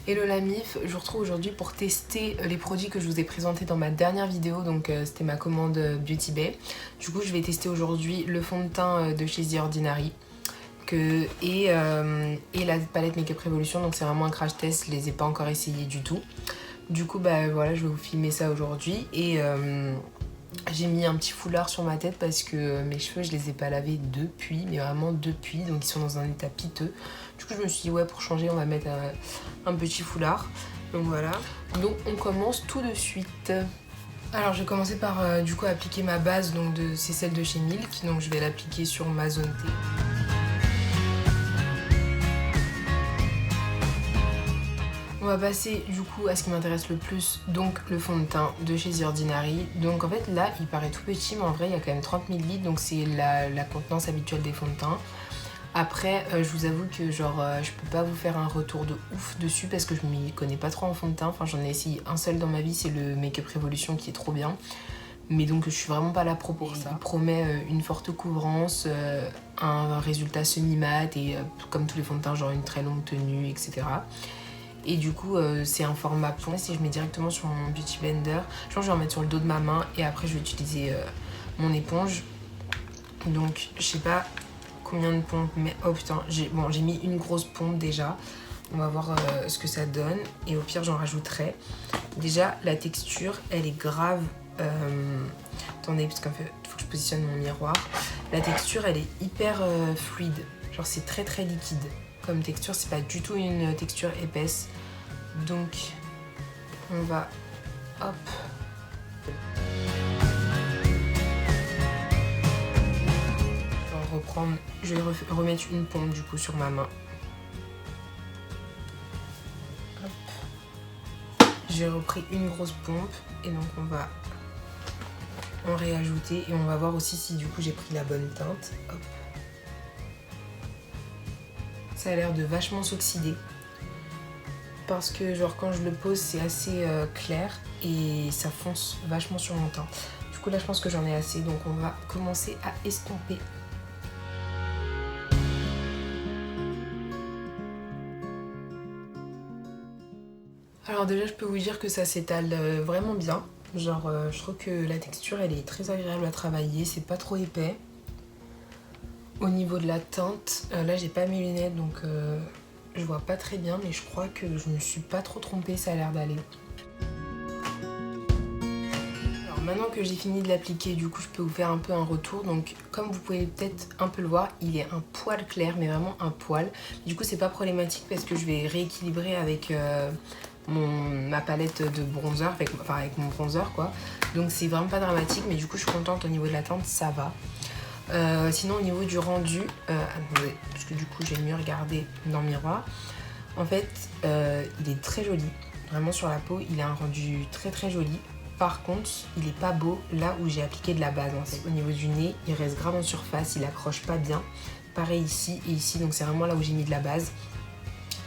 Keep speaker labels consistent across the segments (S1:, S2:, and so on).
S1: Hello la mif, je vous retrouve aujourd'hui pour tester les produits que je vous ai présentés dans ma dernière vidéo, donc c'était ma commande Beauty Bay. Du coup je vais tester aujourd'hui le fond de teint de chez The Ordinary et la palette Make Up Revolution, donc c'est vraiment un crash test, je les ai pas encore essayés du tout. Du coup bah voilà, je vais vous filmer ça aujourd'hui et j'ai mis un petit foulard sur ma tête parce que mes cheveux je les ai pas lavés depuis, mais vraiment depuis, donc ils sont dans un état piteux. Du coup je me suis dit ouais, pour changer on va mettre un petit foulard, donc voilà. Donc on commence tout de suite. Alors je vais commencer par du coup appliquer ma base, donc c'est celle de chez Milk, donc je vais l'appliquer sur ma zone T. On va passer du coup à ce qui m'intéresse le plus, donc le fond de teint de chez The Ordinary. Donc en fait là il paraît tout petit, mais en vrai il y a quand même 30 ml, donc c'est la contenance habituelle des fonds de teint. Après je vous avoue que genre je peux pas vous faire un retour de ouf dessus parce que je m'y connais pas trop en fond de teint. Enfin j'en ai essayé un seul dans ma vie, c'est le Make Up Revolution qui est trop bien. Mais donc je suis vraiment pas là pro pour ça. Il promet une forte couvrance, un résultat semi-mat et comme tous les fonds de teint, genre une très longue tenue, etc. Et du coup c'est un format point. Si je mets directement sur mon Beauty Blender, je pense que je vais en mettre sur le dos de ma main et après je vais utiliser mon éponge. Donc je sais pas combien de pompes, mais oh putain, j'ai mis une grosse pompe déjà. On va voir ce que ça donne et au pire j'en rajouterai. Déjà la texture elle est grave. Attendez, parce qu'il faut que je positionne mon miroir. La texture elle est hyper fluide, genre c'est très très liquide comme texture, c'est pas du tout une texture épaisse. Donc on va hop. Reprendre, je vais remettre une pompe du coup sur ma main. Hop. J'ai repris une grosse pompe et donc on va en réajouter et on va voir aussi si du coup j'ai pris la bonne teinte. Hop. Ça a l'air de vachement s'oxyder parce que genre quand je le pose c'est assez clair et ça fonce vachement sur mon teint. Du coup là je pense que j'en ai assez, donc on va commencer à estomper. Alors déjà je peux vous dire que ça s'étale vraiment bien, genre je trouve que la texture elle est très agréable à travailler, c'est pas trop épais. Au niveau de la teinte, là j'ai pas mes lunettes donc je vois pas très bien, mais je crois que je me suis pas trop trompée, ça a l'air d'aller. Alors maintenant que j'ai fini de l'appliquer, du coup je peux vous faire un peu un retour. Donc comme vous pouvez peut-être un peu le voir, il est un poil clair, mais vraiment un poil. Du coup c'est pas problématique parce que je vais rééquilibrer avec ma palette de bronzer, avec mon bronzer quoi. Donc c'est vraiment pas dramatique, mais du coup je suis contente au niveau de la teinte, ça va. Sinon au niveau du rendu, attendez, parce que du coup j'ai mieux regardé dans le miroir. En fait il est très joli, vraiment sur la peau il a un rendu très très joli. Par contre il est pas beau là où j'ai appliqué de la base en fait. Au niveau du nez il reste grave en surface, il accroche pas bien. Pareil ici et ici, donc c'est vraiment là où j'ai mis de la base.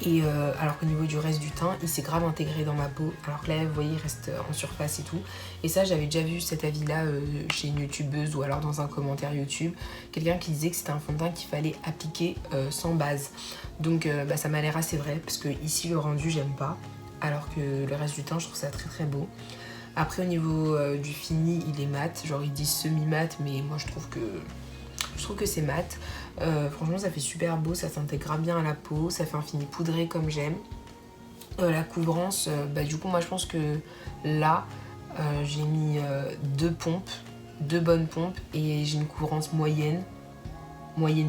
S1: Et alors qu'au niveau du reste du teint, il s'est grave intégré dans ma peau. Alors que là, vous voyez, il reste en surface et tout. Et ça, j'avais déjà vu cet avis-là chez une youtubeuse ou alors dans un commentaire YouTube. Quelqu'un qui disait que c'était un fond de teint qu'il fallait appliquer sans base. Donc bah, ça m'a l'air assez vrai, parce que ici, le rendu, j'aime pas. Alors que le reste du teint, je trouve ça très très beau. Après, au niveau du fini, il est mat. Genre, ils disent semi-mat, mais moi, je trouve que c'est mat. Franchement ça fait super beau, ça s'intègre bien à la peau, ça fait un fini poudré comme j'aime. La couvrance, bah du coup moi je pense que là j'ai mis deux bonnes pompes et j'ai une couvrance moyenne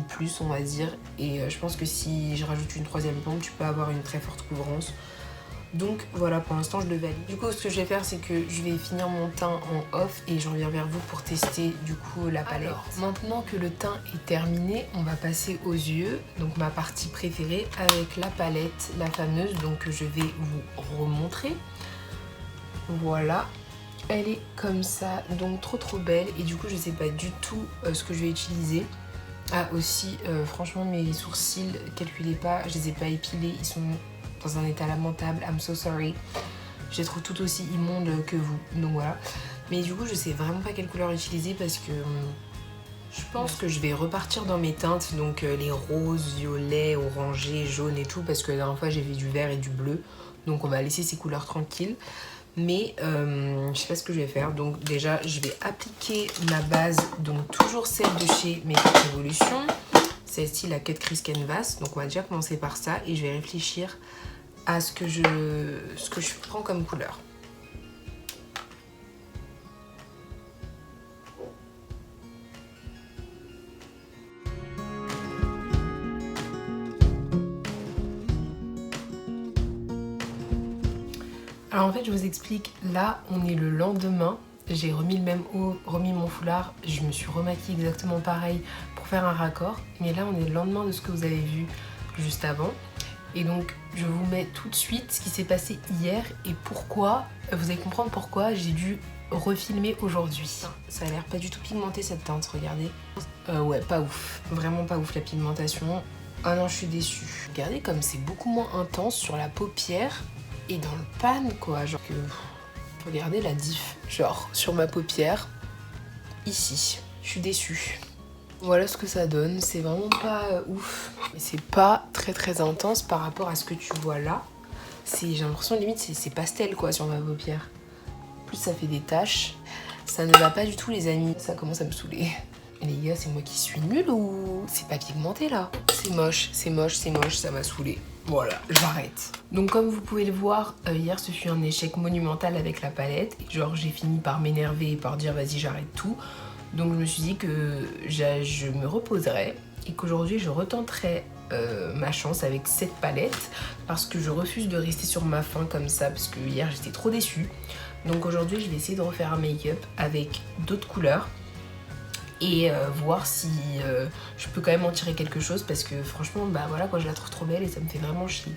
S1: plus on va dire. Et je pense que si je rajoute une troisième pompe, tu peux avoir une très forte couvrance. Donc voilà, pour l'instant je le valide. Du coup ce que je vais faire c'est que je vais finir mon teint en off et je reviens vers vous pour tester du coup la palette. Alors, maintenant que le teint est terminé, on va passer aux yeux, donc ma partie préférée, avec la palette, la fameuse, donc je vais vous remontrer. Voilà, elle est comme ça, donc trop belle et du coup je sais pas du tout ce que je vais utiliser. Ah aussi, franchement mes sourcils, calculez pas, je les ai pas épilés, ils sont dans un état lamentable, I'm so sorry. Je les trouve tout aussi immondes que vous, donc voilà. Mais du coup je sais vraiment pas quelle couleur utiliser parce que Je pense que je vais repartir dans mes teintes, donc les roses, violets, orangés, jaunes et tout, parce que la dernière fois j'ai vu du vert et du bleu, donc on va laisser ces couleurs tranquilles. Mais je sais pas ce que je vais faire, donc déjà je vais appliquer ma base, donc toujours celle de chez Makeup Revolution, celle-ci la Cut Crease Canvas, donc on va déjà commencer par ça et je vais réfléchir à ce que je prends comme couleur. Alors en fait je vous explique, là on est le lendemain, j'ai remis le même haut, remis mon foulard, je me suis remaquillée exactement pareil pour faire un raccord, mais là on est le lendemain de ce que vous avez vu juste avant. Et donc je vous mets tout de suite ce qui s'est passé hier et pourquoi, vous allez comprendre pourquoi j'ai dû refilmer aujourd'hui. Ça a l'air pas du tout pigmenté cette teinte, regardez. Ouais, pas ouf, vraiment pas ouf la pigmentation. Ah non, je suis déçue. Regardez comme c'est beaucoup moins intense sur la paupière et dans le pan quoi, genre que... Regardez la diff, genre sur ma paupière, ici, je suis déçue. Voilà ce que ça donne, c'est vraiment pas ouf, mais c'est pas très intense par rapport à ce que tu vois là. J'ai l'impression limite c'est pastel quoi sur ma paupière. En plus ça fait des taches, ça ne va pas du tout les amis, ça commence à me saouler. Les gars, c'est moi qui suis nulle ou c'est pas pigmenté là? C'est moche, ça m'a saoulé. Voilà, j'arrête. Donc comme vous pouvez le voir, hier ce fut un échec monumental avec la palette. Genre j'ai fini par m'énerver et par dire vas-y j'arrête tout. Donc je me suis dit que je me reposerais et qu'aujourd'hui je retenterais ma chance avec cette palette parce que je refuse de rester sur ma faim comme ça parce que hier j'étais trop déçue. Donc aujourd'hui je vais essayer de refaire un make-up avec d'autres couleurs et voir si je peux quand même en tirer quelque chose parce que franchement bah voilà quoi, je la trouve trop belle et ça me fait vraiment chier.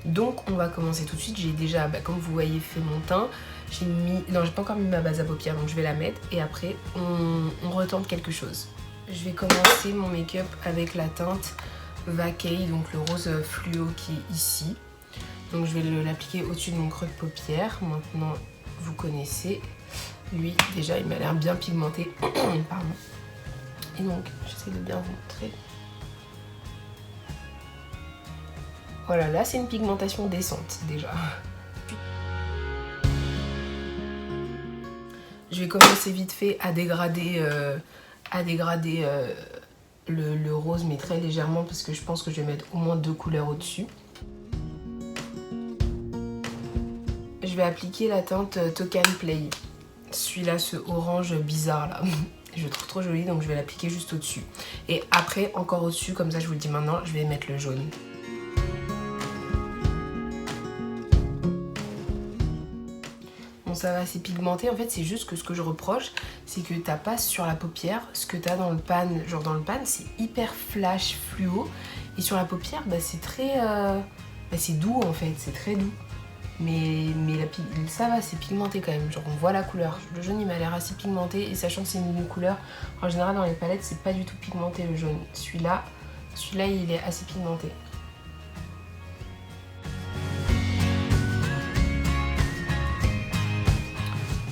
S1: Donc on va commencer tout de suite. J'ai déjà comme vous voyez fait mon teint, j'ai pas encore mis ma base à paupières donc je vais la mettre et après on retente quelque chose. Je vais commencer mon make-up avec la teinte Vacay, donc le rose fluo qui est ici. Donc je vais l'appliquer au-dessus de mon creux de paupière. Maintenant vous connaissez, lui déjà il m'a l'air bien pigmenté. Pardon. Et donc, j'essaie de bien vous montrer. Voilà, là c'est une pigmentation décente déjà. Je vais commencer vite fait à dégrader, le rose, mais très légèrement parce que je pense que je vais mettre au moins 2 couleurs au-dessus. Je vais appliquer la teinte Tocan Play. Celui-là, ce orange bizarre là. Je le trouve trop joli donc je vais l'appliquer juste au-dessus. Et après encore au-dessus, comme ça je vous le dis maintenant, je vais mettre le jaune. Bon ça va, c'est pigmenté. En fait c'est juste que ce que je reproche, c'est que t'as pas sur la paupière ce que t'as dans le pan. Genre dans le pan c'est hyper flash fluo. Et sur la paupière bah, c'est très... c'est doux en fait, c'est très doux. Mais ça va, c'est pigmenté quand même, genre on voit la couleur. Le jaune il m'a l'air assez pigmenté et sachant que c'est une couleur, en général dans les palettes c'est pas du tout pigmenté le jaune. Celui-là il est assez pigmenté.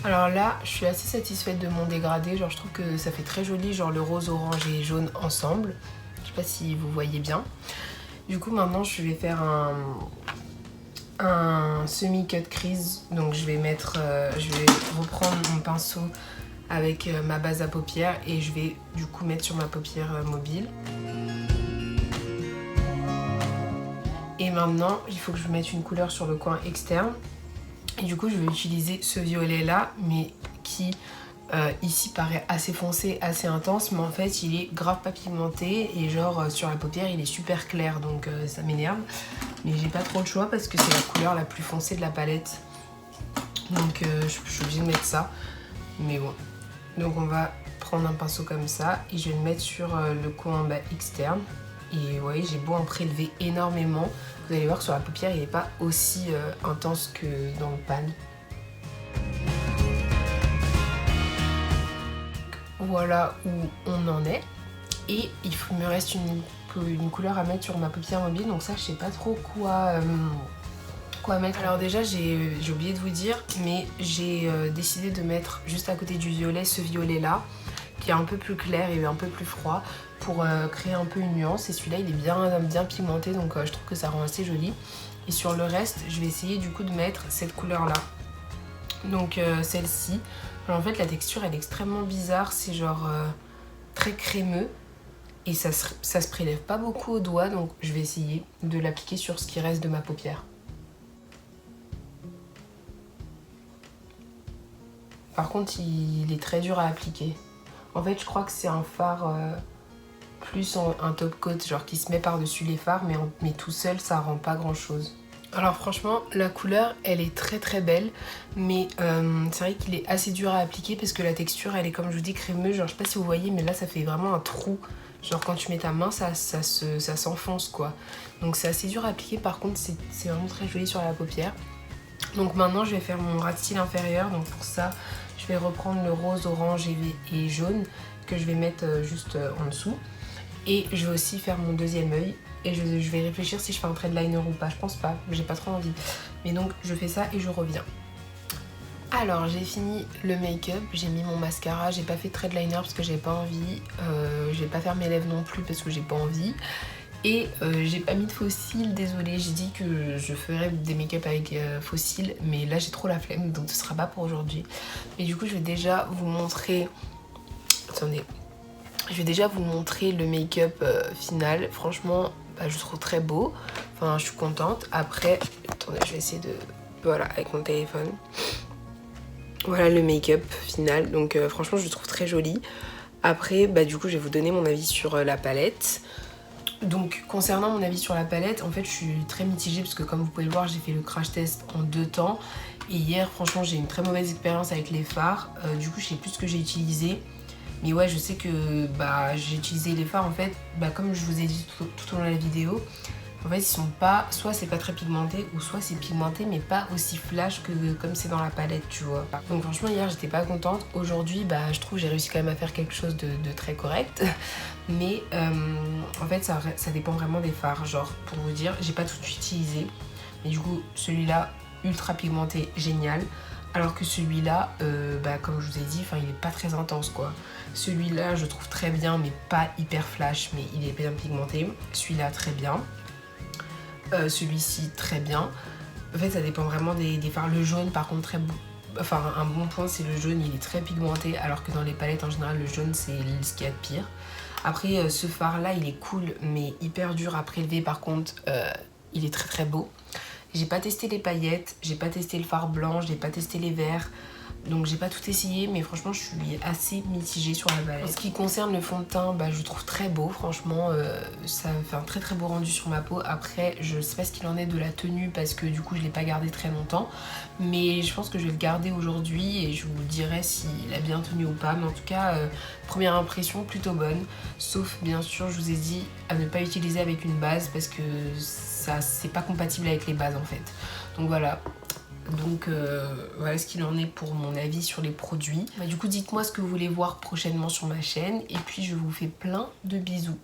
S1: Alors là, je suis assez satisfaite de mon dégradé, genre je trouve que ça fait très joli, genre le rose, orange et jaune ensemble. Je sais pas si vous voyez bien. Du coup maintenant je vais faire un semi-cut crease, donc je vais reprendre mon pinceau avec ma base à paupières et je vais du coup mettre sur ma paupière mobile. Et maintenant il faut que je mette une couleur sur le coin externe et du coup je vais utiliser ce violet là mais qui ici paraît assez foncé, assez intense, mais en fait il est grave pas pigmenté et genre sur la paupière il est super clair donc ça m'énerve. Mais j'ai pas trop le choix parce que c'est la couleur la plus foncée de la palette. Donc je suis obligée de mettre ça. Mais bon. Donc on va prendre un pinceau comme ça et je vais le mettre sur le coin externe. Et vous voyez, j'ai beau en prélever énormément. Vous allez voir que sur la paupière il n'est pas aussi intense que dans le pan. Voilà où on en est. Et il me reste une couleur à mettre sur ma paupière mobile, donc ça je sais pas trop quoi mettre. Alors déjà j'ai oublié de vous dire, mais j'ai décidé de mettre juste à côté du violet ce violet là qui est un peu plus clair et un peu plus froid pour créer un peu une nuance. Et celui-là, il est bien pigmenté, donc je trouve que ça rend assez joli. Et sur le reste, je vais essayer du coup de mettre cette couleur-là. Donc celle-ci. Alors, en fait, la texture, elle est extrêmement bizarre. C'est genre très crémeux. Et ça se prélève pas beaucoup au doigt, donc je vais essayer de l'appliquer sur ce qui reste de ma paupière. Par contre, il est très dur à appliquer. En fait, je crois que c'est un fard plus un top coat, genre qui se met par-dessus les fards, mais tout seul, ça rend pas grand-chose. Alors franchement, la couleur, elle est très très belle, mais c'est vrai qu'il est assez dur à appliquer parce que la texture, elle est comme je vous dis crémeuse. Genre, je sais pas si vous voyez, mais là, ça fait vraiment un trou. Genre quand tu mets ta main, ça s'enfonce quoi. Donc c'est assez dur à appliquer, par contre c'est vraiment très joli sur la paupière. Donc maintenant je vais faire mon ras de cils inférieur. Donc pour ça, je vais reprendre le rose, orange et jaune que je vais mettre juste en dessous. Et je vais aussi faire mon deuxième œil. Et je vais réfléchir si je fais un trait de liner ou pas. Je pense pas, j'ai pas trop envie. Mais donc je fais ça et je reviens. Alors j'ai fini le make-up, j'ai mis mon mascara, j'ai pas fait de trait de liner parce que j'ai pas envie, je vais pas faire mes lèvres non plus parce que j'ai pas envie, et j'ai pas mis de faux cils, désolée, j'ai dit que je ferais des make-up avec faux cils, mais là j'ai trop la flemme donc ce sera pas pour aujourd'hui. Et du coup je vais déjà vous montrer, attendez, je vais déjà vous montrer le make-up final. Franchement bah, je le trouve très beau, enfin je suis contente. Après, attendez, je vais essayer de, voilà, avec mon téléphone. Voilà le make-up final, donc franchement je le trouve très joli. Après bah du coup je vais vous donner mon avis sur la palette. Donc concernant mon avis sur la palette, en fait je suis très mitigée parce que comme vous pouvez le voir, j'ai fait le crash test en 2 temps. Et hier franchement j'ai eu une très mauvaise expérience avec les fards, du coup je sais plus ce que j'ai utilisé. Mais ouais, je sais que bah, j'ai utilisé les fards en fait, bah, comme je vous ai dit tout au long de la vidéo. En fait, ils sont pas, soit c'est pas très pigmenté, ou soit c'est pigmenté, mais pas aussi flash que comme c'est dans la palette, tu vois. Donc franchement, hier, j'étais pas contente. Aujourd'hui, bah, je trouve que j'ai réussi quand même à faire quelque chose de très correct. Mais en fait, ça dépend vraiment des fards. Genre, pour vous dire, j'ai pas tout utilisé. Mais du coup, celui-là, ultra pigmenté, génial. Alors que celui-là, bah, comme je vous ai dit, il est pas très intense, quoi. Celui-là, je trouve très bien, mais pas hyper flash, mais il est bien pigmenté. Celui-là, très bien. Celui-ci très bien. En fait ça dépend vraiment des fards. Le jaune par contre très bon. Enfin un bon point c'est le jaune, il est très pigmenté alors que dans les palettes en général le jaune c'est ce qu'il y a de pire. Après ce fard là il est cool mais hyper dur à prélever, par contre il est très très beau. J'ai pas testé les paillettes, j'ai pas testé le fard blanc, j'ai pas testé les verts. Donc j'ai pas tout essayé, mais franchement je suis assez mitigée sur la palette. En ce qui concerne le fond de teint, bah, je le trouve très beau, franchement ça fait un très très beau rendu sur ma peau. Après je sais pas ce qu'il en est de la tenue parce que du coup je l'ai pas gardé très longtemps, mais je pense que je vais le garder aujourd'hui et je vous dirai s'il a bien tenu ou pas. Mais en tout cas première impression plutôt bonne, sauf bien sûr je vous ai dit à ne pas utiliser avec une base parce que ça c'est pas compatible avec les bases en fait. Donc voilà. Donc voilà ce qu'il en est pour mon avis sur les produits. Bah, du coup dites-moi ce que vous voulez voir prochainement sur ma chaîne et puis je vous fais plein de bisous.